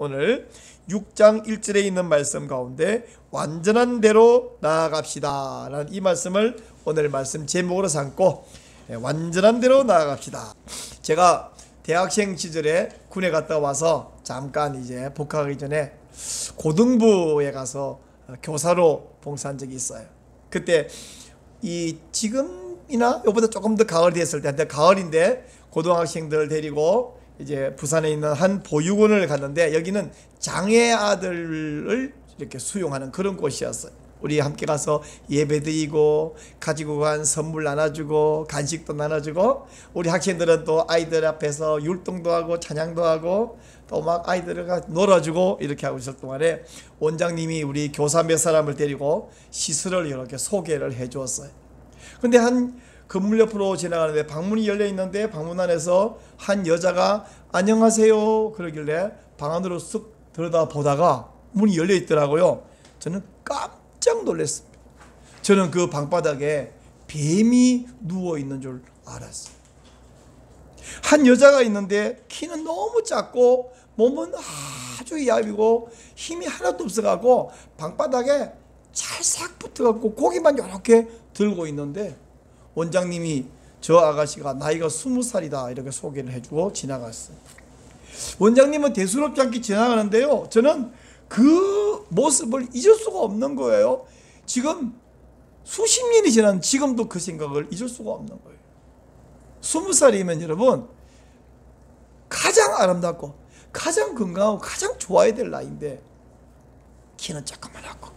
오늘 6장 1절에 있는 말씀 가운데 완전한 대로 나아갑시다 라는 이 말씀을 오늘 말씀 제목으로 삼고 완전한 대로 나아갑시다. 제가 대학생 시절에 군에 갔다 와서 잠깐 이제 복학하기 전에 고등부에 가서 교사로 봉사한 적이 있어요. 그때 이 지금이나 이보다 조금 더 가을이 됐을 때, 한때 가을인데 고등학생들 데리고 이제 부산에 있는 한 보육원을 갔는데 여기는 장애 아들을 이렇게 수용하는 그런 곳이었어요. 우리 함께 가서 예배드리고 가지고 간 선물 나눠주고 간식도 나눠주고, 우리 학생들은 또 아이들 앞에서 율동도 하고 찬양도 하고 또 막 아이들과 놀아주고 이렇게 하고 있을 동안에 원장님이 우리 교사 몇 사람을 데리고 시설을 이렇게 소개를 해 주었어요. 근데 한 건물 옆으로 지나가는데 방문이 열려 있는데 방문 안에서 한 여자가 안녕하세요 그러길래 방 안으로 쓱 들여다 보다가 문이 열려 있더라고요. 저는 깜짝 놀랐습니다. 저는 그 방바닥에 뱀이 누워 있는 줄 알았어요. 한 여자가 있는데 키는 너무 작고 몸은 아주 얇고 힘이 하나도 없어가고 방바닥에 찰싹 붙어갖고 고기만 이렇게 들고 있는데, 원장님이 저 아가씨가 나이가 20살이다 이렇게 소개를 해주고 지나갔어요. 원장님은 대수롭지 않게 지나가는데요, 저는 그 모습을 잊을 수가 없는 거예요. 지금 수십 년이 지난 지금도 그 생각을 잊을 수가 없는 거예요. 20살이면 여러분 가장 아름답고 가장 건강하고 가장 좋아야 될 나이인데, 키는 조그만하고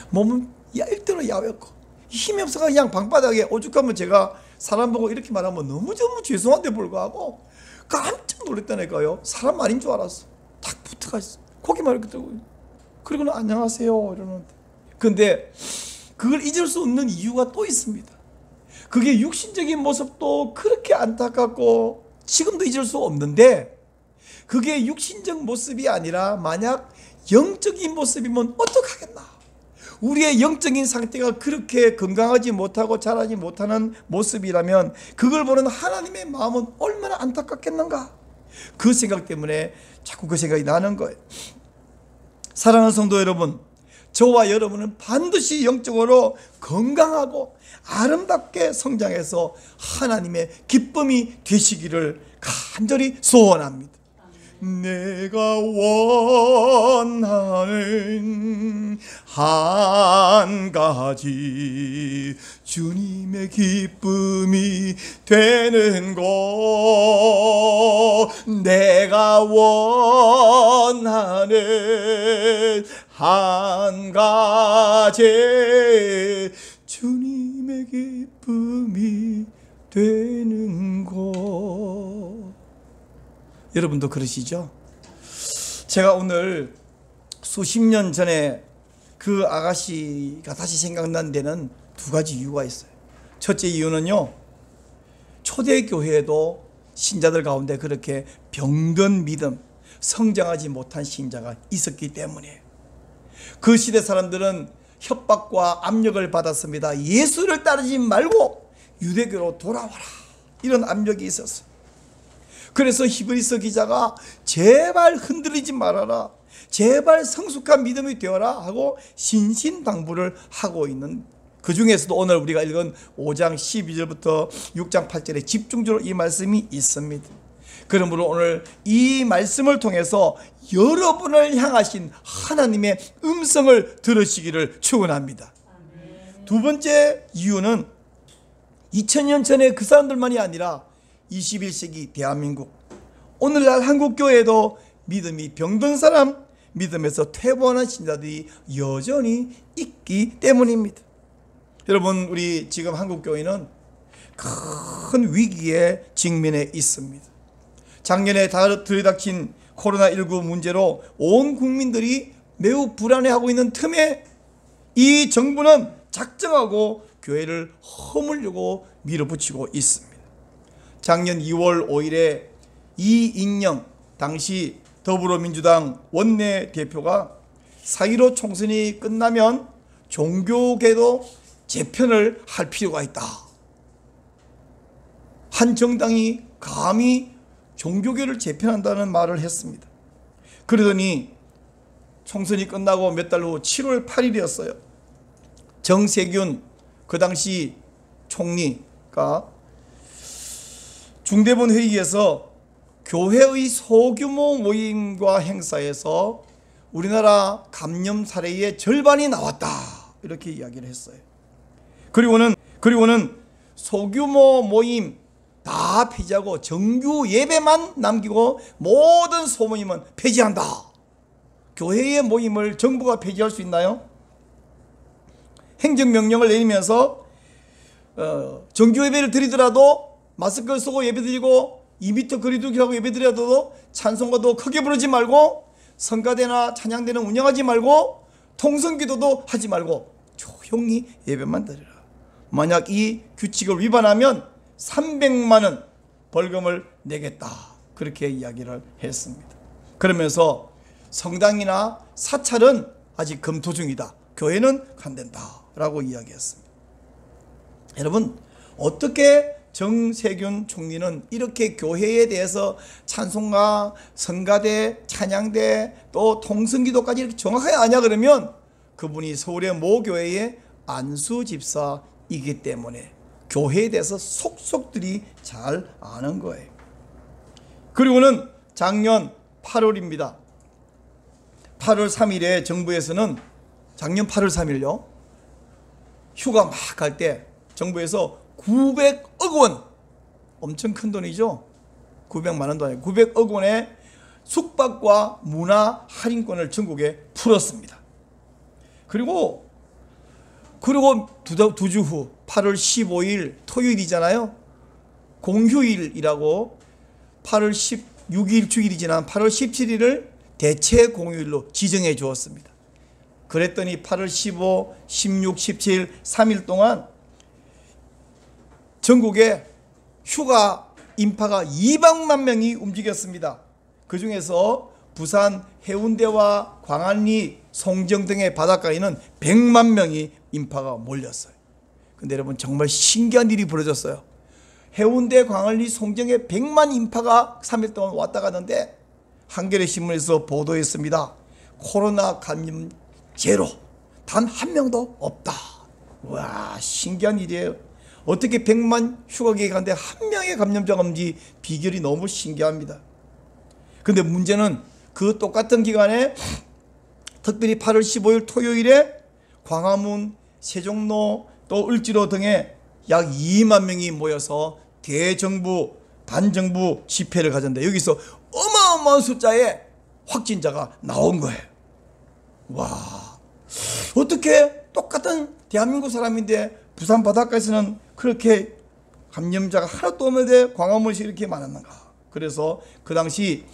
몸은 얇대로 야였고 힘이 없어서 그냥 방바닥에 오죽하면 제가 사람 보고 이렇게 말하면 너무 죄송한데 불구하고 깜짝 놀랐다니까요. 사람 아닌 줄 알았어. 딱 붙어가 있어. 고기만 이렇게 들고, 그리고는 안녕하세요 이러는데. 근데 그걸 잊을 수 없는 이유가 또 있습니다. 그게 육신적인 모습도 그렇게 안타깝고 지금도 잊을 수 없는데, 그게 육신적 모습이 아니라 만약 영적인 모습이면 어떡하겠나. 우리의 영적인 상태가 그렇게 건강하지 못하고 자라지 못하는 모습이라면 그걸 보는 하나님의 마음은 얼마나 안타깝겠는가. 그 생각 때문에 자꾸 그 생각이 나는 거예요. 사랑하는 성도 여러분, 저와 여러분은 반드시 영적으로 건강하고 아름답게 성장해서 하나님의 기쁨이 되시기를 간절히 소원합니다. 내가 원하는 한 가지, 주님의 기쁨이 되는 것. 내가 원하는 한 가지, 주님의 기쁨이 되는 것. 여러분도 그러시죠? 제가 오늘 수십 년 전에 그 아가씨가 다시 생각난 데는 두 가지 이유가 있어요. 첫째 이유는요, 초대교회에도 신자들 가운데 그렇게 병든 믿음, 성장하지 못한 신자가 있었기 때문에 그 시대 사람들은 협박과 압력을 받았습니다. 예수를 따르지 말고 유대교로 돌아와라, 이런 압력이 있었어요. 그래서 히브리서 기자가 제발 흔들리지 말아라, 제발 성숙한 믿음이 되어라 하고 신신당부를 하고 있는, 그 중에서도 오늘 우리가 읽은 5장 12절부터 6장 8절에 집중적으로 이 말씀이 있습니다. 그러므로 오늘 이 말씀을 통해서 여러분을 향하신 하나님의 음성을 들으시기를 축원합니다. 두 번째 이유는 2000년 전에 그 사람들만이 아니라 21세기 대한민국, 오늘날 한국교회에도 믿음이 병든 사람, 믿음에서 퇴보하는 신자들이 여전히 있기 때문입니다. 여러분, 우리 지금 한국교회는 큰 위기에 직면해 있습니다. 작년에 들이닥친 코로나19 문제로 온 국민들이 매우 불안해하고 있는 틈에 이 정부는 작정하고 교회를 허물려고 밀어붙이고 있습니다. 작년 2월 5일에 이인영 당시 더불어민주당 원내대표가 4.15 총선이 끝나면 종교계도 재편을 할 필요가 있다. 한 정당이 감히 종교계를 재편한다는 말을 했습니다. 그러더니 총선이 끝나고 몇 달 후 7월 8일이었어요. 정세균 그 당시 총리가 중대본 회의에서 교회의 소규모 모임과 행사에서 우리나라 감염 사례의 절반이 나왔다, 이렇게 이야기를 했어요. 그리고는 소규모 모임 다 폐지하고 정규 예배만 남기고 모든 소모임은 폐지한다. 교회의 모임을 정부가 폐지할 수 있나요? 행정명령을 내리면서 정규 예배를 드리더라도 마스크를 쓰고 예배드리고 2m 거리두기 하고 예배드려도 찬송가도 크게 부르지 말고 성가대나 찬양대는 운영하지 말고 통성기도도 하지 말고 조용히 예배만 드리라. 만약 이 규칙을 위반하면 300만 원 벌금을 내겠다, 그렇게 이야기를 했습니다. 그러면서 성당이나 사찰은 아직 검토 중이다, 교회는 간댄다 라고 이야기했습니다. 여러분, 어떻게 정세균 총리는 이렇게 교회에 대해서 찬송가, 성가대, 찬양대 또 통성기도까지 이렇게 정확하게 아냐 그러면 그분이 서울의 모 교회의 안수 집사이기 때문에 교회에 대해서 속속들이 잘 아는 거예요. 그리고는 작년 8월입니다. 8월 3일에 정부에서는 작년 8월 3일요. 휴가 막 갈 때 정부에서 900억 원, 엄청 큰 돈이죠. 900만 원도 아니고 900억 원의 숙박과 문화 할인권을 전국에 풀었습니다. 그리고 두 주 후 8월 15일 토요일이잖아요. 공휴일이라고 8월 16일 주일이 지난 8월 17일을 대체 공휴일로 지정해 주었습니다. 그랬더니 8월 15, 16, 17, 3일 동안 전국에 휴가 인파가 200만 명이 움직였습니다. 그 중에서 부산 해운대와 광안리, 송정 등의 바닷가에는 100만 명이 인파가 몰렸어요. 근데 여러분, 정말 신기한 일이 벌어졌어요. 해운대, 광안리, 송정에 100만 인파가 3일 동안 왔다 가는데 한겨레 신문에서 보도했습니다. 코로나 감염 제로, 단 한 명도 없다. 와, 신기한 일이에요. 어떻게 100만 휴가 계획하는데 한 명의 감염자가 없는지 비결이 너무 신기합니다. 근데 문제는 그 똑같은 기간에 특별히 8월 15일 토요일에 광화문, 세종로 또 을지로 등에 약 2만 명이 모여서 대정부, 반정부 집회를 가졌는데 여기서 어마어마한 숫자의 확진자가 나온 거예요. 와, 어떻게 똑같은 대한민국 사람인데 부산 바닷가에서는 그렇게 감염자가 하나도 없는데 광화문시 이렇게 많았는가. 그래서 그 당시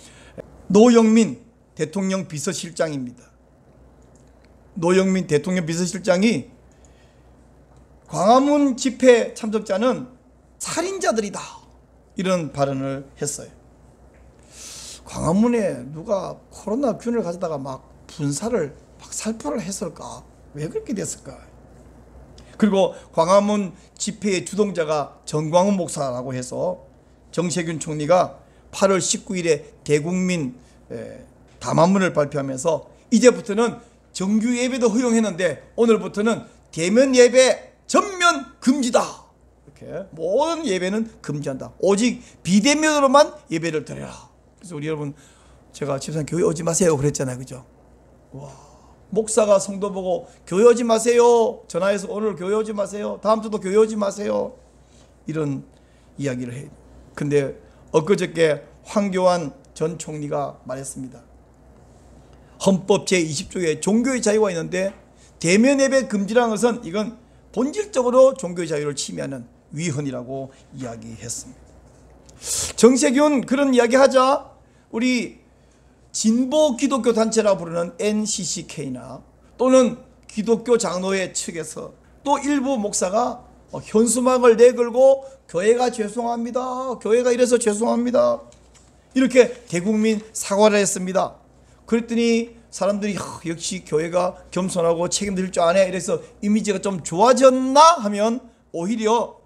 노영민 대통령 비서실장입니다. 노영민 대통령 비서실장이 광화문 집회 참석자는 살인자들이다, 이런 발언을 했어요. 광화문에 누가 코로나균을 가져다가 막 분사를 막 살포를 했을까? 왜 그렇게 됐을까? 그리고 광화문 집회의 주동자가 정광훈 목사라고 해서 정세균 총리가 8월 19일에 대국민 담화문을 발표하면서 이제부터는 정규 예배도 허용했는데 오늘부터는 대면 예배 전면 금지다. 이렇게 모든 예배는 금지한다. 오직 비대면으로만 예배를 드려라. 그래서 우리 여러분, 제가 집사님 교회 오지 마세요 그랬잖아요, 그죠? 와, 목사가 성도 보고 교회 오지 마세요, 전화해서 오늘 교회 오지 마세요, 다음 주도 교회 오지 마세요, 이런 이야기를 해요. 근데 엊그저께 황교안 전 총리가 말했습니다. 헌법 제20조에 종교의 자유가 있는데 대면 예배 금지라는 것은 이건 본질적으로 종교의 자유를 침해하는 위헌이라고 이야기했습니다. 정세균 그런 이야기하자 우리 진보 기독교 단체라 부르는 NCCK나 또는 기독교 장로회 측에서 또 일부 목사가 현수막을 내걸고 교회가 죄송합니다, 교회가 이래서 죄송합니다, 이렇게 대국민 사과를 했습니다. 그랬더니 사람들이 역시 교회가 겸손하고 책임질 줄 아네, 이래서 이미지가 좀 좋아졌나 하면 오히려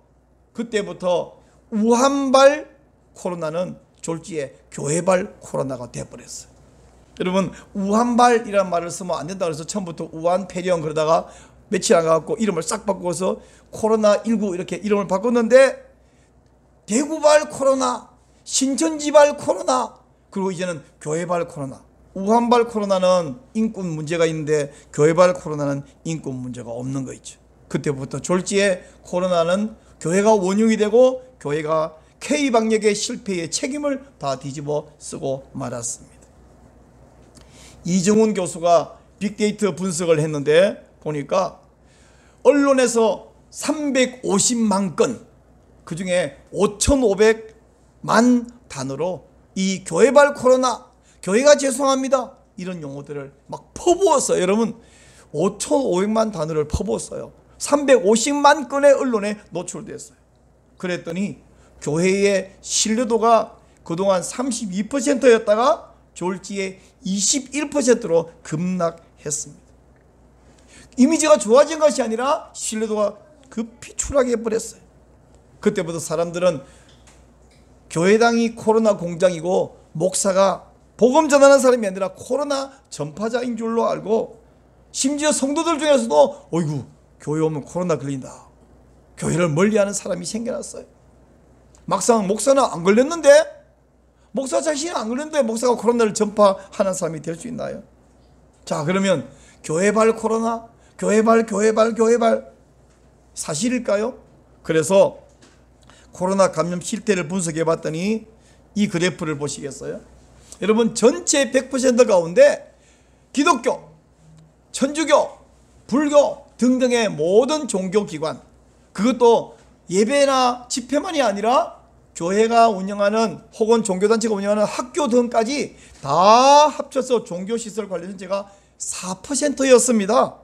그때부터 우한발 코로나는 졸지에 교회발 코로나가 되어버렸어요. 여러분 우한발이라는 말을 쓰면 안 된다 그래서 처음부터 우한 폐렴 그러다가 며칠 안 가고 이름을 싹 바꿔서 코로나19 이렇게 이름을 바꿨는데 대구발 코로나, 신천지발 코로나, 그리고 이제는 교회발 코로나. 우한발 코로나는 인권 문제가 있는데 교회발 코로나는 인권 문제가 없는 거 있죠. 그때부터 졸지에 코로나는 교회가 원흉이 되고 교회가 K방역의 실패의 책임을 다 뒤집어 쓰고 말았습니다. 이정훈 교수가 빅데이터 분석을 했는데 보니까 언론에서 350만 건, 그 중에 5,500만 단어로 이 교회발 코로나, 교회가 죄송합니다 이런 용어들을 막 퍼부었어요. 여러분 5,500만 단어를 퍼부었어요. 350만 건의 언론에 노출됐어요. 그랬더니 교회의 신뢰도가 그동안 32%였다가 졸지에 21%로 급락했습니다. 이미지가 좋아진 것이 아니라 신뢰도가 급히 추락해 버렸어요. 그때부터 사람들은 교회당이 코로나 공장이고 목사가 복음 전하는 사람이 아니라 코로나 전파자인 줄로 알고, 심지어 성도들 중에서도 어이구 교회 오면 코로나 걸린다, 교회를 멀리하는 사람이 생겨났어요. 막상 목사는 안 걸렸는데, 목사 자신이 안 걸렸는데 목사가 코로나를 전파하는 사람이 될 수 있나요? 자, 그러면 교회발 코로나, 교회발 사실일까요? 그래서 코로나 감염 실태를 분석해 봤더니 이 그래프를 보시겠어요? 여러분 전체 100% 가운데 기독교, 천주교, 불교 등등의 모든 종교기관, 그것도 예배나 집회만이 아니라 교회가 운영하는 혹은 종교단체가 운영하는 학교 등까지 다 합쳐서 종교시설 관련제가 4%였습니다.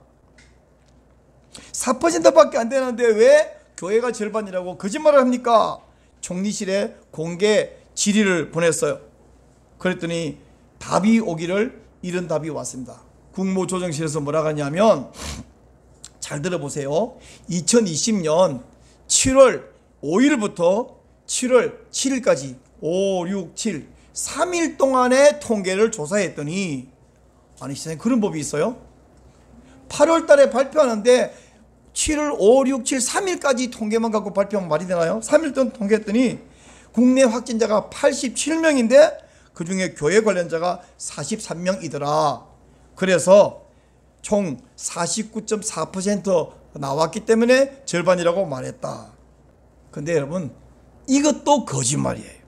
4%밖에 안 되는데 왜 교회가 절반이라고 거짓말을 합니까? 총리실에 공개 질의를 보냈어요. 그랬더니 답이 오기를 이런 답이 왔습니다. 국무조정실에서 뭐라고 하냐면, 잘 들어보세요. 2020년 7월 5일부터 7월 7일까지 5, 6, 7 3일 동안의 통계를 조사했더니, 아니 세상에 그런 법이 있어요? 8월 달에 발표하는데 7월 5, 6, 7, 3일까지 통계만 갖고 발표하면 말이 되나요? 3일 동안 통계했더니 국내 확진자가 87명인데 그중에 교회 관련자가 43명이더라. 그래서 총 49.4% 나왔기 때문에 절반이라고 말했다. 근데 여러분 이것도 거짓말이에요.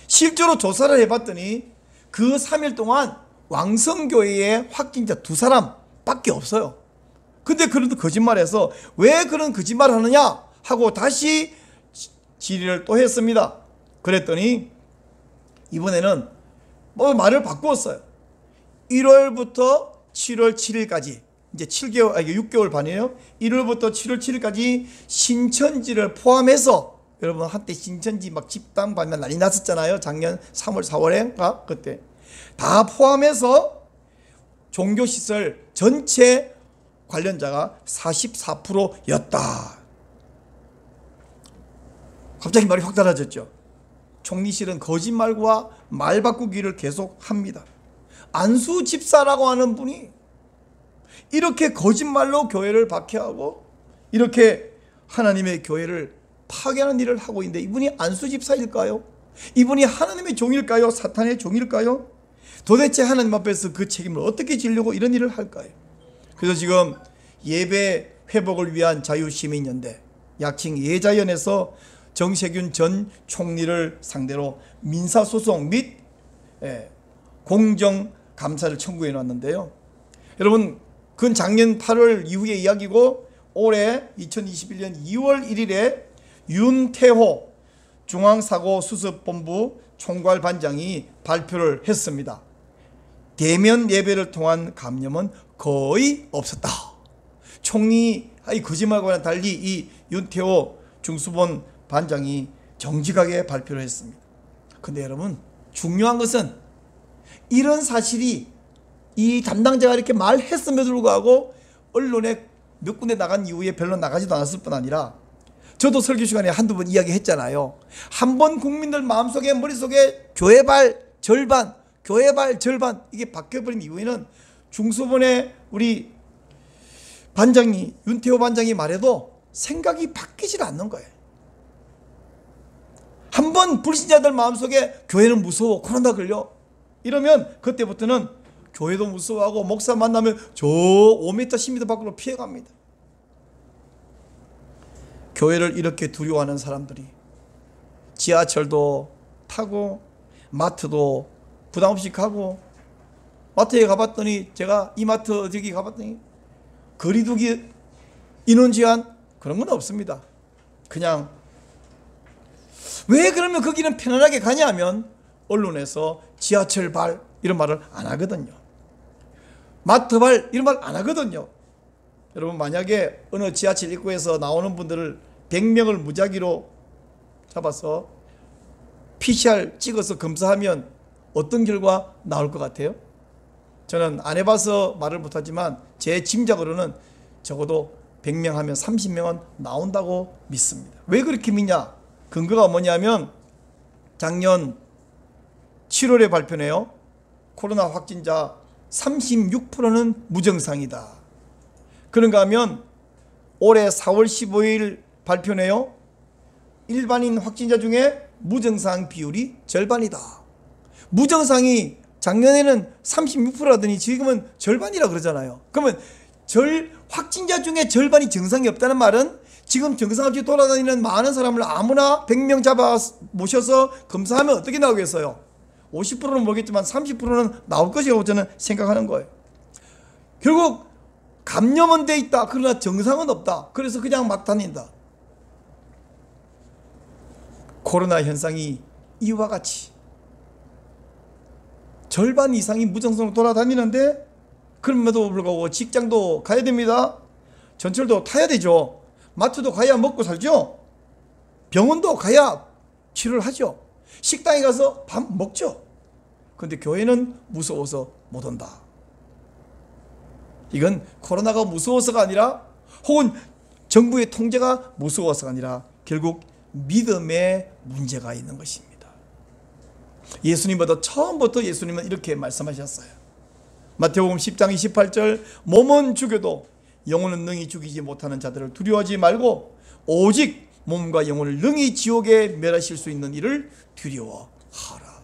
실제로 조사를 해봤더니 그 3일 동안 왕성교회에 확진자 2사람밖에 없어요. 근데 그래도 거짓말해서 왜 그런 거짓말을 하느냐 하고 다시 질의를 또 했습니다. 그랬더니 이번에는 뭐 말을 바꾸었어요. 1월부터 7월 7일까지 이제 6개월 반이에요. 1월부터 7월 7일까지 신천지를 포함해서, 여러분 한때 신천지 막 집단 반면 난리 났었잖아요. 작년 3월 4월에 그때 다 포함해서 종교시설 전체 관련자가 44%였다. 갑자기 말이 확 달라졌죠. 총리실은 거짓말과 말 바꾸기를 계속합니다. 안수 집사라고 하는 분이 이렇게 거짓말로 교회를 박해하고 이렇게 하나님의 교회를 파괴하는 일을 하고 있는데, 이분이 안수 집사일까요? 이분이 하나님의 종일까요? 사탄의 종일까요? 도대체 하나님 앞에서 그 책임을 어떻게 지려고 이런 일을 할까요? 그래서 지금 예배 회복을 위한 자유시민연대, 약칭 예자연에서 정세균 전 총리를 상대로 민사소송 및 공정감사를 청구해 놨는데요. 여러분 그건 작년 8월 이후의 이야기고, 올해 2021년 2월 1일에 윤태호 중앙사고수습본부 총괄반장이 발표를 했습니다. 대면 예배를 통한 감염은 거의 없었다. 총리 거짓말과는 달리 이 윤태호 중수본 반장이 정직하게 발표를 했습니다. 근데 여러분 중요한 것은 이런 사실이 이 담당자가 이렇게 말했음에도 불구하고 언론에 몇 군데 나간 이후에 별로 나가지도 않았을 뿐 아니라, 저도 설교 시간에 한두 번 이야기했잖아요. 한 번 국민들 마음속에 머릿속에 교회발 절반, 교회발 절반 이게 바뀌어버린 이후에는 중수본의 우리 반장이 윤태호 반장이 말해도 생각이 바뀌질 않는 거예요. 한번 불신자들 마음속에 교회는 무서워, 코로나 걸려 이러면 그때부터는 교회도 무서워하고 목사 만나면 저 5m 10m 밖으로 피해갑니다. 교회를 이렇게 두려워하는 사람들이 지하철도 타고 마트도 부담 없이 가고, 마트에 가봤더니 제가 이마트 저기 가봤더니 거리두기 인원 제한 그런 건 없습니다. 그냥 왜 그러면 거기는 편안하게 가냐 하면 언론에서 지하철 발 이런 말을 안 하거든요. 마트 발 이런 말 안 하거든요. 여러분 만약에 어느 지하철 입구에서 나오는 분들을 100명을 무작위로 잡아서 PCR 찍어서 검사하면 어떤 결과 나올 것 같아요? 저는 안 해봐서 말을 못하지만 제 짐작으로는 적어도 100명 하면 30명은 나온다고 믿습니다. 왜 그렇게 믿냐? 근거가 뭐냐면 작년 7월에 발표네요. 코로나 확진자 36%는 무증상이다. 그런가 하면 올해 4월 15일 발표네요. 일반인 확진자 중에 무증상 비율이 절반이다. 무증상이 작년에는 36%라더니 지금은 절반이라 그러잖아요. 그러면 확진자 중에 절반이 증상이 없다는 말은 지금 증상 없이 돌아다니는 많은 사람을 아무나 100명 잡아 모셔서 검사하면 어떻게 나오겠어요? 50%는 모르겠지만 30%는 나올 것이라고 저는 생각하는 거예요. 결국 감염은 돼 있다. 그러나 증상은 없다. 그래서 그냥 막 다닌다. 코로나 현상이 이와 같이 절반 이상이 무증상으로 돌아다니는데 그럼에도 불구하고 직장도 가야 됩니다. 전철도 타야 되죠. 마트도 가야 먹고 살죠. 병원도 가야 치료를 하죠. 식당에 가서 밥 먹죠. 그런데 교회는 무서워서 못 온다. 이건 코로나가 무서워서가 아니라 혹은 정부의 통제가 무서워서가 아니라 결국 믿음에 문제가 있는 것입니다. 예수님보다 처음부터 예수님은 이렇게 말씀하셨어요. 마태복음 10장 28절 몸은 죽여도 영혼은 능히 죽이지 못하는 자들을 두려워하지 말고 오직 몸과 영혼을 능히 지옥에 멸하실 수 있는 이를 두려워하라.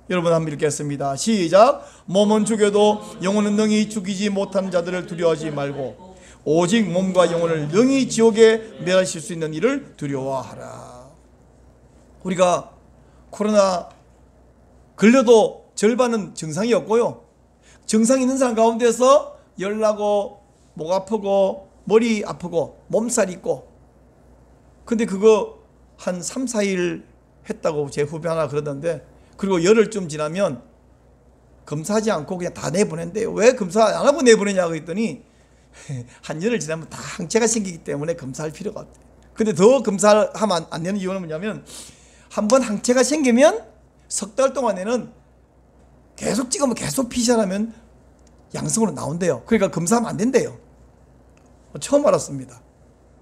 여러분 한번 읽겠습니다. 시작. 몸은 죽여도 영혼은 능히 죽이지 못하는 자들을 두려워하지 말고 오직 몸과 영혼을 능히 지옥에 멸하실 수 있는 이를 두려워하라. 우리가 코로나 걸려도 절반은 증상이 없고요. 증상 있는 사람 가운데서 열나고 목 아프고 머리 아프고 몸살 있고, 근데 그거 한 3, 4일 했다고 제 후배 하나 그러던데, 그리고 열흘쯤 지나면 검사하지 않고 그냥 다 내보낸대요. 왜 검사 안 하고 내보내냐고 했더니 한 열흘 지나면 다 항체가 생기기 때문에 검사할 필요가 없대. 근데 더 검사하면 안 되는 이유는 뭐냐면 한번 항체가 생기면 석 달 동안에는 계속 찍으면 계속 PCR하면 양성으로 나온대요. 그러니까 검사하면 안 된대요. 처음 알았습니다.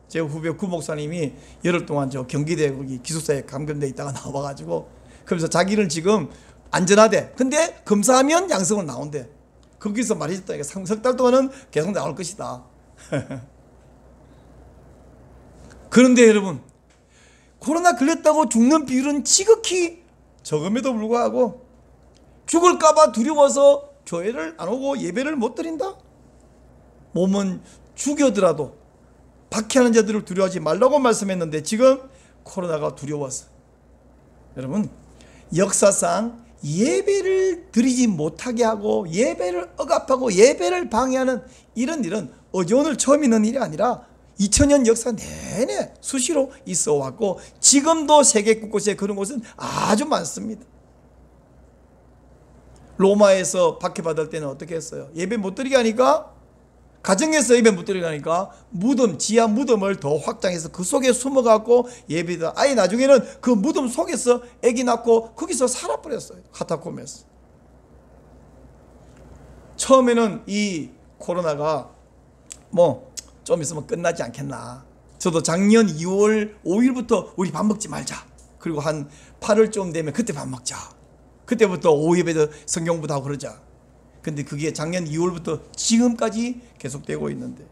제 후배 구 목사님이 열흘 동안 저 경기대 거기 기숙사에 감염돼 있다가 나와가지고 그래서 자기는 지금 안전하대. 근데 검사하면 양성으로 나온대. 거기서 말해줬다니까 석 달 동안은 계속 나올 것이다. 그런데 여러분, 코로나 걸렸다고 죽는 비율은 지극히 적음에도 불구하고 죽을까봐 두려워서 교회를 안 오고 예배를 못 드린다? 몸은 죽여더라도 박해하는 자들을 두려워하지 말라고 말씀했는데 지금 코로나가 두려워서 여러분, 역사상 예배를 드리지 못하게 하고 예배를 억압하고 예배를 방해하는 이런 일은 어제 오늘 처음 있는 일이 아니라 2000년 역사 내내 수시로 있어 왔고 지금도 세계 곳곳에 그런 곳은 아주 많습니다. 로마에서 박해받을 때는 어떻게 했어요? 예배 못 드리게 하니까, 가정에서 예배 못 드리게 하니까 무덤, 지하 무덤을 더 확장해서 그 속에 숨어갖고 예배다. 아예 나중에는 그 무덤 속에서 아기 낳고 거기서 살아버렸어요. 카타콤에서. 처음에는 이 코로나가 뭐 좀 있으면 끝나지 않겠나. 저도 작년 2월 5일부터 우리 밥 먹지 말자. 그리고 한 8월쯤 되면 그때 밥 먹자. 그때부터 오예배도 성경부터 하고 그러자. 근데 그게 작년 2월부터 지금까지 계속되고 있는데,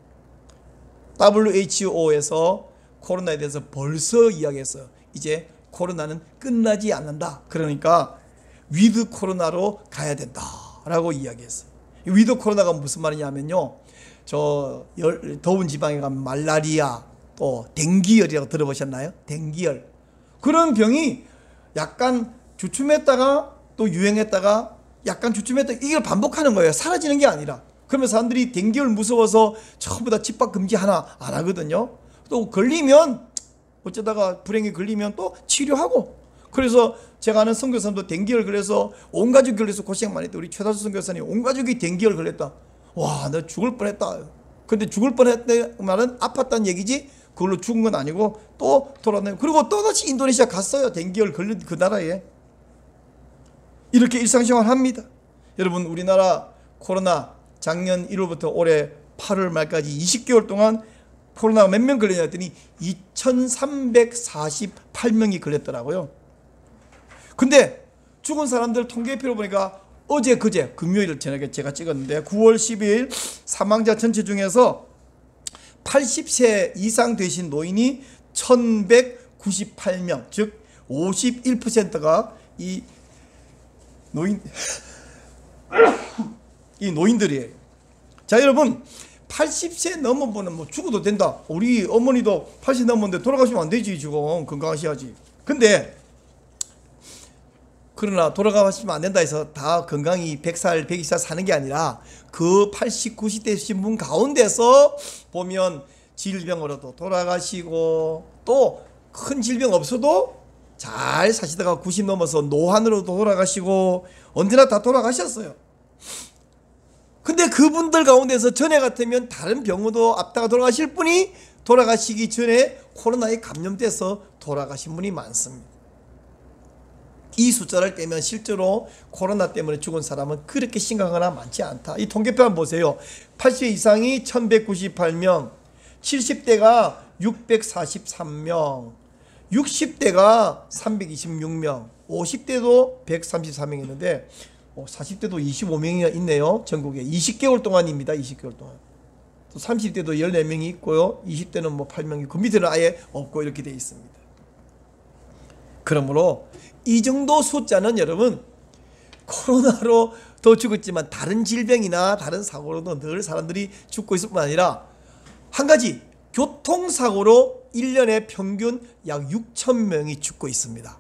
WHO에서 코로나에 대해서 벌써 이야기했어요. 이제 코로나는 끝나지 않는다. 그러니까 위드 코로나로 가야 된다 라고 이야기했어요. 위드 코로나가 무슨 말이냐면요, 더운 지방에 가면 말라리아, 또 댕기열이라고 들어보셨나요? 댕기열. 그런 병이 약간 주춤했다가 또 유행했다가 약간 주춤했다가 이걸 반복하는 거예요. 사라지는 게 아니라. 그러면 사람들이 댕기열 무서워서 전부 다 집합 금지 하나 안 하거든요. 또 걸리면 어쩌다가 불행히 걸리면 또 치료하고. 그래서 제가 아는 선교사님도 댕기열 걸려서 온 가족이 걸려서 고생 많이 했다. 우리 최다수 선교사님 온 가족이 댕기열 걸렸다. 와, 나 죽을 뻔했다. 근데 죽을 뻔했다 말은 아팠다는 얘기지 그걸로 죽은 건 아니고 또 돌아다니고, 그리고 또다시 인도네시아 갔어요. 댕기열 걸린 그 나라에. 이렇게 일상생활 합니다. 여러분, 우리나라 코로나 작년 1월부터 올해 8월 말까지 20개월 동안 코로나가 몇 명 걸렸냐 했더니 2348명이 걸렸더라고요. 근데 죽은 사람들 통계표를 보니까 어제 그제 금요일 저녁에 제가 찍었는데 9월 12일 사망자 전체 중에서 80세 이상 되신 노인이 1198명, 즉 51%가 이 노인들이에요. 자, 여러분, 80세 넘으면 뭐 죽어도 된다. 우리 어머니도 80 넘었는데 돌아가시면 안 되지. 지금 건강하셔야지. 근데 그러나 돌아가시면 안 된다 해서 다 건강히 100살 120살 사는 게 아니라 그 80, 90대 되신 분 가운데서 보면 질병으로도 돌아가시고 또 큰 질병 없어도 잘 사시다가 90 넘어서 노환으로도 돌아가시고 언제나 다 돌아가셨어요. 근데 그분들 가운데서 전에 같으면 다른 병으로 앞다가 돌아가실 분이 돌아가시기 전에 코로나에 감염돼서 돌아가신 분이 많습니다. 이 숫자를 떼면 실제로 코로나 때문에 죽은 사람은 그렇게 심각하거나 많지 않다. 이 통계표 한번 보세요. 80세 이상이 1198명, 70대가 643명, 60대가 326명, 50대도 134명 있는데 40대도 25명이나 있네요. 전국에 20개월 동안입니다. 20개월 동안. 또 30대도 14명이 있고요. 20대는 뭐 8명이, 그 밑에는 아예 없고 이렇게 되어 있습니다. 그러므로 이 정도 숫자는 여러분 코로나로 더 죽었지만 다른 질병이나 다른 사고로도 늘 사람들이 죽고 있을 뿐 아니라 한 가지, 교통사고로 1년에 평균 약 6,000명이 죽고 있습니다.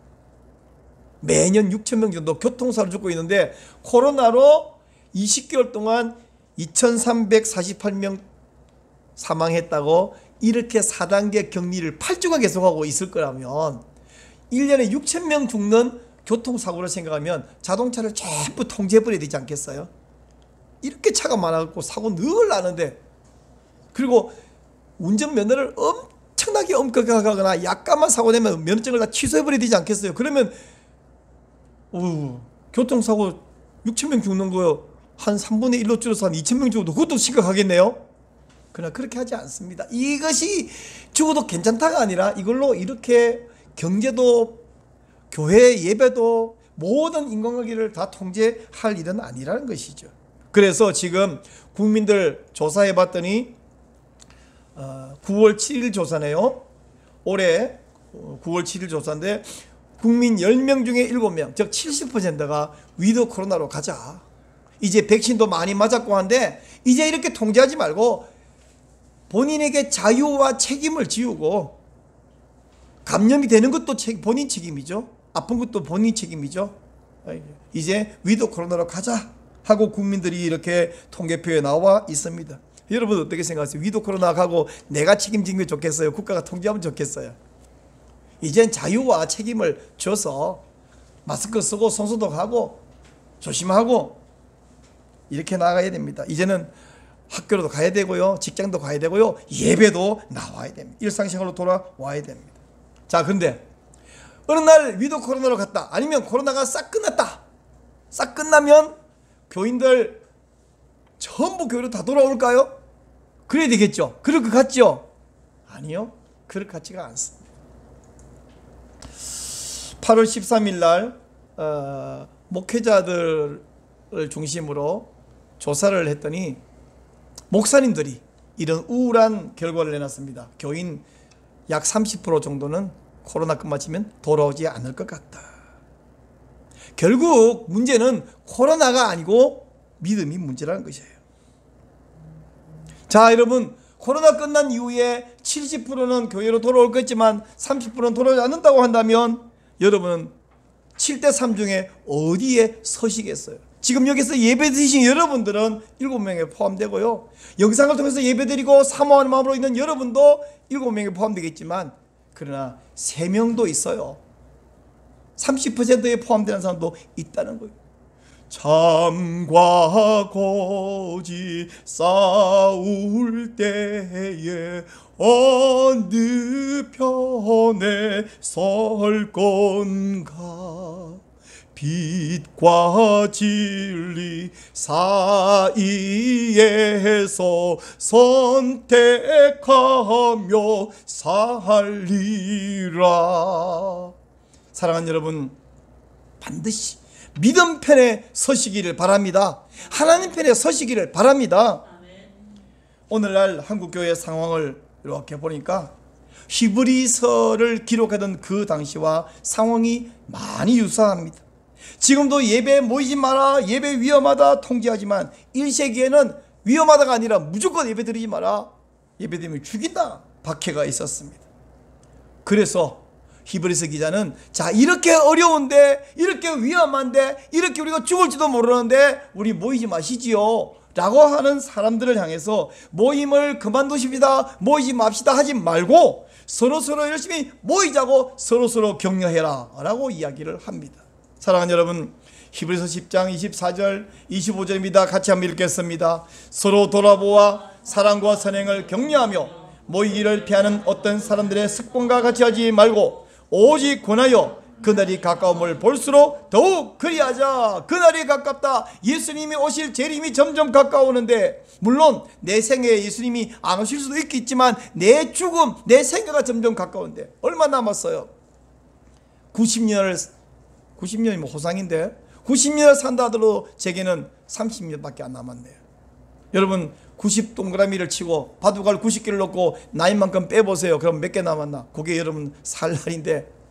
매년 6,000명 정도 교통사고로 죽고 있는데 코로나로 20개월 동안 2,348명 사망했다고 이렇게 4단계 격리를 8주간 계속하고 있을 거라면 1년에 6,000명 죽는 교통사고를 생각하면 자동차를 전부 통제해버려야 되지 않겠어요? 이렇게 차가 많아갖고 사고 늘 나는데, 그리고 운전면허를 엄청나게 엄격하게 하거나 약간만 사고 내면 면허증을 다 취소해버려야 되지 않겠어요? 그러면 교통사고 6,000명 죽는 거 한 3분의 1로 줄여서 한 2,000명 죽어도 그것도 심각하겠네요? 그러나 그렇게 하지 않습니다. 이것이 죽어도 괜찮다가 아니라 이걸로 이렇게 경제도 교회 예배도 모든 인간관계를 다 통제할 일은 아니라는 것이죠. 그래서 지금 국민들 조사해 봤더니 9월 7일 조사네요. 올해 9월 7일 조사인데 국민 10명 중에 7명, 즉 70%가 위드 코로나로 가자. 이제 백신도 많이 맞았고 한데 이제 이렇게 통제하지 말고 본인에게 자유와 책임을 지우고, 감염이 되는 것도 본인 책임이죠. 아픈 것도 본인 책임이죠. 이제 위드 코로나로 가자 하고 국민들이 이렇게 통계표에 나와 있습니다. 여러분 어떻게 생각하세요? 위드 코로나 가고 내가 책임지는 게 좋겠어요? 국가가 통제하면 좋겠어요? 이젠 자유와 책임을 줘서 마스크 쓰고 손소독하고 조심하고 이렇게 나가야 됩니다. 이제는 학교로도 가야 되고요, 직장도 가야 되고요, 예배도 나와야 됩니다. 일상생활로 돌아와야 됩니다. 자, 근데 어느 날 위드 코로나로 갔다, 아니면 코로나가 싹 끝났다, 싹 끝나면 교인들 전부 교회로 다 돌아올까요? 그래야 되겠죠. 그럴 것 같죠? 아니요, 그럴 것 같지가 않습니다. 8월 13일 날 목회자들을 중심으로 조사를 했더니 목사님들이 이런 우울한 결과를 내놨습니다. 교인 약 30% 정도는 코로나 끝마치면 돌아오지 않을 것 같다. 결국 문제는 코로나가 아니고 믿음이 문제라는 것이에요. 자, 여러분, 코로나 끝난 이후에 70%는 교회로 돌아올 거지만 30%는 돌아오지 않는다고 한다면 여러분은 7대3 중에 어디에 서시겠어요? 지금 여기서 예배 드리신 여러분들은 7명에 포함되고요, 영상을 통해서 예배드리고 사모하는 마음으로 있는 여러분도 7명에 포함되겠지만, 그러나 3명도 있어요. 30%에 포함되는 사람도 있다는 거예요. 참과 거짓 싸울 때에 어느 편에 설 건가? 빛과 진리 사이에서 선택하며 살리라. 사랑하는 여러분, 반드시 믿음 편에 서시기를 바랍니다. 하나님 편에 서시기를 바랍니다. 오늘날 한국교회 상황을 이렇게 보니까 히브리서를 기록하던 그 당시와 상황이 많이 유사합니다. 지금도 예배 모이지 마라, 예배 위험하다 통지하지만 1세기에는 위험하다가 아니라 무조건 예배 드리지 마라, 예배 드리면 죽인다 박해가 있었습니다. 그래서 히브리서 기자는, 자, 이렇게 어려운데, 이렇게 위험한데, 이렇게 우리가 죽을지도 모르는데 우리 모이지 마시지요 라고 하는 사람들을 향해서 모임을 그만두십니다, 모이지 맙시다 하지 말고 서로서로 열심히 모이자고 서로서로 격려해라 라고 이야기를 합니다. 사랑하는 여러분, 히브리서 10장 24절 25절입니다. 같이 한번 읽겠습니다. 서로 돌아보아 사랑과 선행을 격려하며 모이기를 피하는 어떤 사람들의 습관과 같이 하지 말고 오직 권하여 그날이 가까움을 볼수록 더욱 그리하자. 그날이 가깝다. 예수님이 오실 재림이 점점 가까우는데, 물론 내 생애에 예수님이 안 오실 수도 있겠지만 내 죽음, 내 생애가 점점 가까운데 얼마 남았어요? 90년이면 호상인데 90년을 산다 하더라도 제게는 30년밖에 안 남았네요. 여러분, 90 동그라미를 치고 바둑알 90개를 넣고 나이만큼 빼보세요. 그럼 몇 개 남았나? 그게 여러분 살 날인데,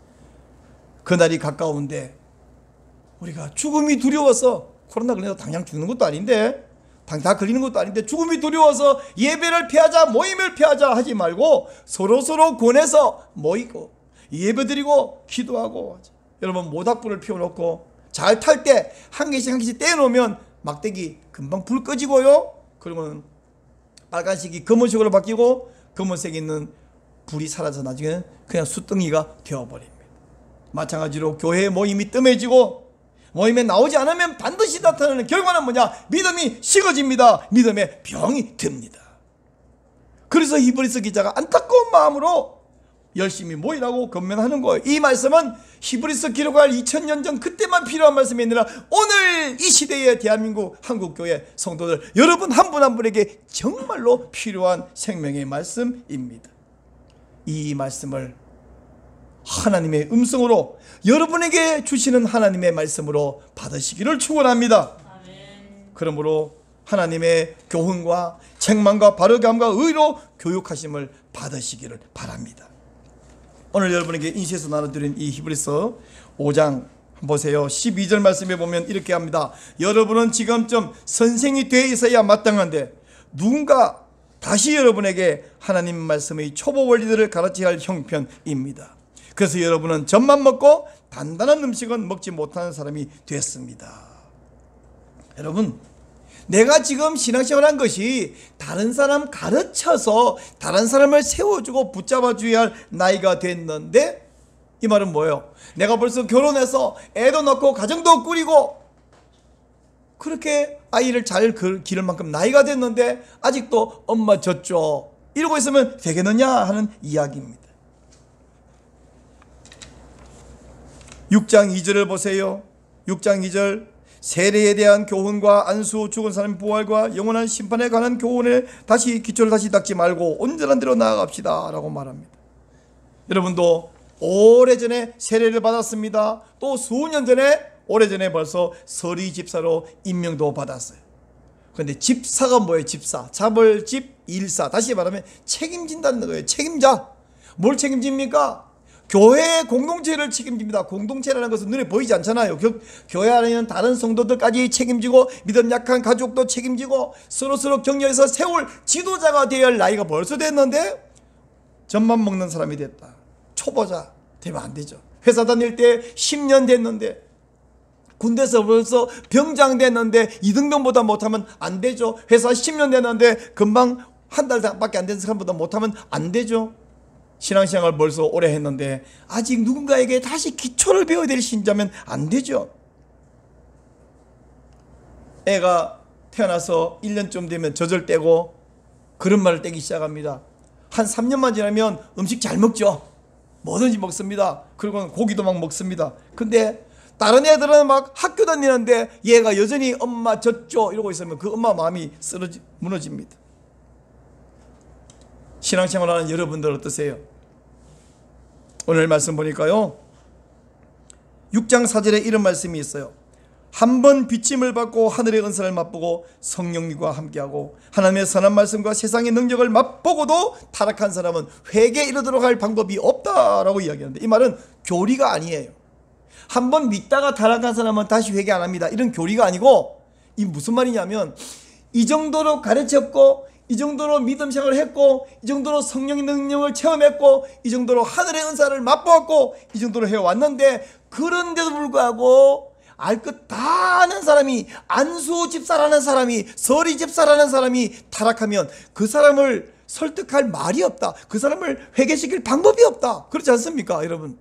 그날이 가까운데 우리가 죽음이 두려워서, 코로나 걸려서 당장 죽는 것도 아닌데, 다 걸리는 것도 아닌데 죽음이 두려워서 예배를 피하자, 모임을 피하자 하지 말고 서로서로 권해서 모이고 예배드리고 기도하고. 여러분, 모닥불을 피워놓고 잘 탈 때 한 개씩 한 개씩 떼놓으면 막대기 금방 불 꺼지고요, 그러면 빨간색이 검은색으로 바뀌고 검은색에 있는 불이 사라져 나중에는 그냥 숯덩이가 되어버립니다. 마찬가지로 교회 모임이 뜸해지고 모임에 나오지 않으면 반드시 나타나는 결과는 뭐냐? 믿음이 식어집니다. 믿음에 병이 듭니다. 그래서 히브리서 기자가 안타까운 마음으로 열심히 모이라고 권면하는 거예요. 이 말씀은 히브리서 기록할 2000년 전 그때만 필요한 말씀이 아니라 오늘 이 시대의 대한민국 한국교회 성도들 여러분 한 분 한 분에게 정말로 필요한 생명의 말씀입니다. 이 말씀을 하나님의 음성으로, 여러분에게 주시는 하나님의 말씀으로 받으시기를 축원합니다. 그러므로 하나님의 교훈과 책망과 바르게함과 의로 교육하심을 받으시기를 바랍니다. 오늘 여러분에게 인시에서 나눠드린 이 히브리서 5장 보세요. 12절 말씀에 보면 이렇게 합니다. 여러분은 지금쯤 선생이 되어 있어야 마땅한데 누군가 다시 여러분에게 하나님 말씀의 초보 원리들을 가르쳐야 할 형편입니다. 그래서 여러분은 젖만 먹고 단단한 음식은 먹지 못하는 사람이 됐습니다. 여러분, 내가 지금 신앙생활한 것이 다른 사람 가르쳐서 다른 사람을 세워주고 붙잡아줘야 할 나이가 됐는데, 이 말은 뭐예요? 내가 벌써 결혼해서 애도 낳고 가정도 꾸리고 그렇게 아이를 잘 기를 만큼 나이가 됐는데 아직도 엄마 젖줘 이러고 있으면 되겠느냐 하는 이야기입니다. 6장 2절을 보세요. 6장 2절, 세례에 대한 교훈과 안수, 죽은 사람의 부활과 영원한 심판에 관한 교훈에 기초를 다시 닦지 말고 온전한 대로 나아갑시다 라고 말합니다. 여러분도 오래전에 세례를 받았습니다. 또 수년 전에 오래전에 벌써 서리 집사로 임명도 받았어요. 그런데 집사가 뭐예요? 집사, 자벌집 일사, 다시 말하면 책임진다는 거예요. 책임자. 뭘 책임집니까? 교회의 공동체를 책임집니다. 공동체라는 것은 눈에 보이지 않잖아요. 교회 안에 있는 다른 성도들까지 책임지고 믿음 약한 가족도 책임지고 서로 격려해서 세울 지도자가 되어야 할 나이가 벌써 됐는데 젖만 먹는 사람이 됐다. 초보자 되면 안 되죠. 회사 다닐 때 10년 됐는데, 군대에서 벌써 병장 됐는데 2등병보다 못하면 안 되죠. 회사 10년 됐는데 금방 한 달밖에 안 된 사람보다 못하면 안 되죠. 신앙생활 벌써 오래 했는데 아직 누군가에게 다시 기초를 배워야 될 신자면 안 되죠. 애가 태어나서 1년쯤 되면 젖을 떼고 그런 떼기 시작합니다. 한 3년만 지나면 음식 잘 먹죠. 뭐든지 먹습니다. 그리고 고기도 막 먹습니다. 근데 다른 애들은 막 학교 다니는데 얘가 여전히 엄마 젖죠 이러고 있으면 그 엄마 마음이 무너집니다. 신앙생활하는 여러분들 어떠세요? 오늘 말씀 보니까요, 6장 4절에 이런 말씀이 있어요. 한 번 비침을 받고 하늘의 은사를 맛보고 성령님과 함께하고 하나님의 선한 말씀과 세상의 능력을 맛보고도 타락한 사람은 회개에 이르도록 할 방법이 없다라고 이야기하는데, 이 말은 교리가 아니에요. 한 번 믿다가 타락한 사람은 다시 회개 안 합니다, 이런 교리가 아니고, 이 무슨 말이냐면 이 정도로 가르쳤고 이 정도로 믿음 생활을 했고 이 정도로 성령의 능력을 체험했고 이 정도로 하늘의 은사를 맛보았고 이 정도로 해왔는데, 그런데도 불구하고 알 것 다 아는 사람이, 안수 집사라는 사람이, 서리 집사라는 사람이 타락하면 그 사람을 설득할 말이 없다. 그 사람을 회개시킬 방법이 없다. 그렇지 않습니까 여러분?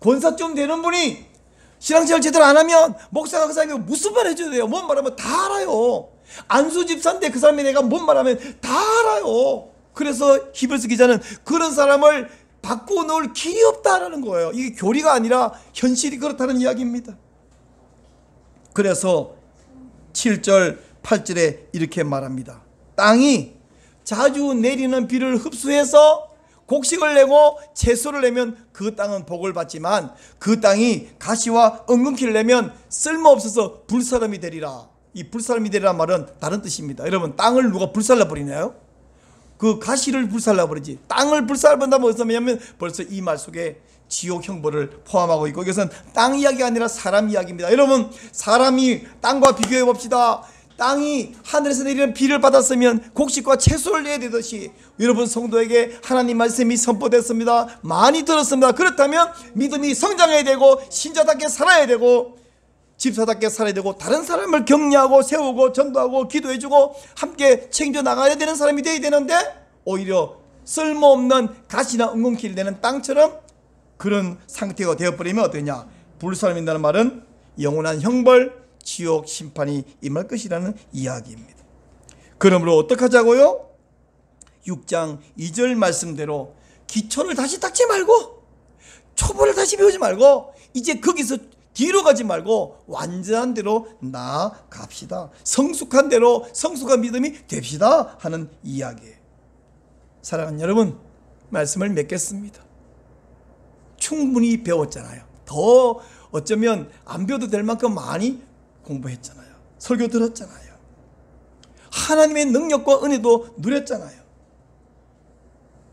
권사쯤 되는 분이 신앙생활 제대로 안 하면 목사가 그 사람이 무슨 말 해줘야 돼요? 뭔 말하면 다 알아요. 안수 집사인데 그 사람이 내가 뭔 말하면 다 알아요. 그래서 히브리서 기자는 그런 사람을 바꾸어 놓을 길이 없다라는 거예요. 이게 교리가 아니라 현실이 그렇다는 이야기입니다. 그래서 7절 8절에 이렇게 말합니다. 땅이 자주 내리는 비를 흡수해서 곡식을 내고 채소를 내면 그 땅은 복을 받지만 그 땅이 가시와 엉겅퀴를 내면 쓸모없어서 불사람이 되리라. 이 불사람이 되리란 말은 다른 뜻입니다. 여러분, 땅을 누가 불살라 버리나요? 그 가시를 불살라 버리지. 땅을 불살라 버린다면 무슨 말이냐면 벌써 이 말 속에 지옥 형벌을 포함하고 있고, 이것은 땅 이야기가 아니라 사람 이야기입니다. 여러분, 사람이 땅과 비교해 봅시다. 땅이 하늘에서 내리는 비를 받았으면 곡식과 채소를 내야 되듯이 여러분 성도에게 하나님 말씀이 선포됐습니다. 많이 들었습니다. 그렇다면 믿음이 성장해야 되고 신자답게 살아야 되고 집사답게 살아야 되고 다른 사람을 격려하고 세우고 전도하고 기도해주고 함께 챙겨 나가야 되는 사람이 되어야 되는데, 오히려 쓸모없는 가시나 엉겅퀴를 내는 땅처럼 그런 상태가 되어버리면 어떠냐? 불사람이라는 말은 영원한 형벌, 지옥 심판이 임할 것이라는 이야기입니다. 그러므로 어떻게 하자고요? 6장 2절 말씀대로 기초를 다시 닦지 말고 초보를 다시 배우지 말고 이제 거기서 뒤로 가지 말고 완전한 대로 나아갑시다. 성숙한 대로 성숙한 믿음이 됩시다 하는 이야기예요. 사랑하는 여러분, 말씀을 맺겠습니다. 충분히 배웠잖아요. 더 어쩌면 안 배워도 될 만큼 많이 공부했잖아요. 설교 들었잖아요. 하나님의 능력과 은혜도 누렸잖아요.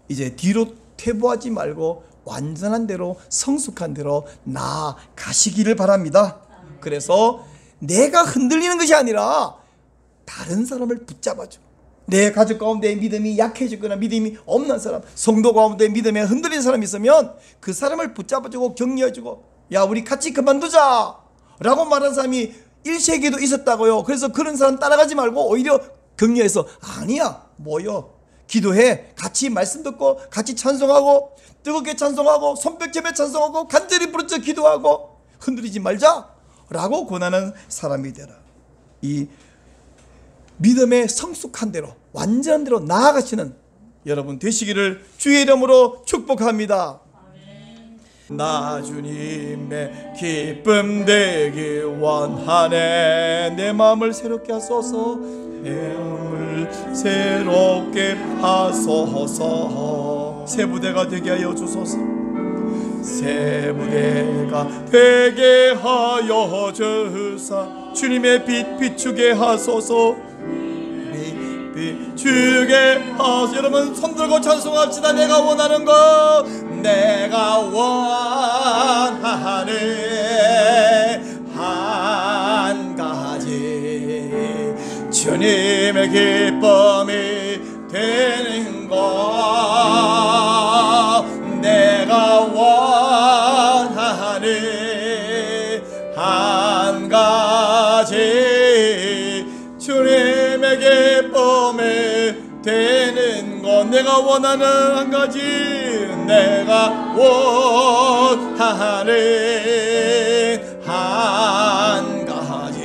이제 뒤로 퇴보하지 말고 완전한 대로 성숙한 대로 나아가시기를 바랍니다. 그래서 내가 흔들리는 것이 아니라 다른 사람을 붙잡아줘. 내 가족 가운데 믿음이 약해지거나 믿음이 없는 사람, 성도 가운데 믿음에 흔들리는 사람이 있으면 그 사람을 붙잡아주고 격려해주고, 야 우리 같이 그만두자 라고 말하는 사람이 1세기에도 있었다고요. 그래서 그런 사람 따라가지 말고 오히려 격려해서 아니야 모여 기도해, 같이 말씀 듣고 같이 찬송하고 뜨겁게 찬송하고 손뼉치며 찬송하고 간절히 부르짖어 기도하고 흔들리지 말자 라고 권하는 사람이 되라. 이 믿음의 성숙한 대로 완전한 대로 나아가시는 여러분 되시기를 주의 이름으로 축복합니다. 나 주님의 기쁨 되기 원하네. 내 마음을 새롭게 하소서. 내 마음을 새롭게 하소서. 새 부대가 되게 하여 주소서. 새 무대가 되게 하여 주사 주님의 빛 비추게 하소서. 비추게 하소서. 여러분 손들고 찬송합시다. 내가 원하는 것, 내가 원하는 한 가지, 주님의 기쁨이 되는 것, 내가 원하는 한 가지, 주님의 기쁨이 되는 것, 내가 원하는 한 가지, 내가 원하는 한 가지,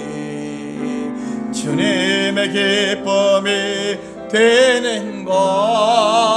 주님의 기쁨이 되는 것.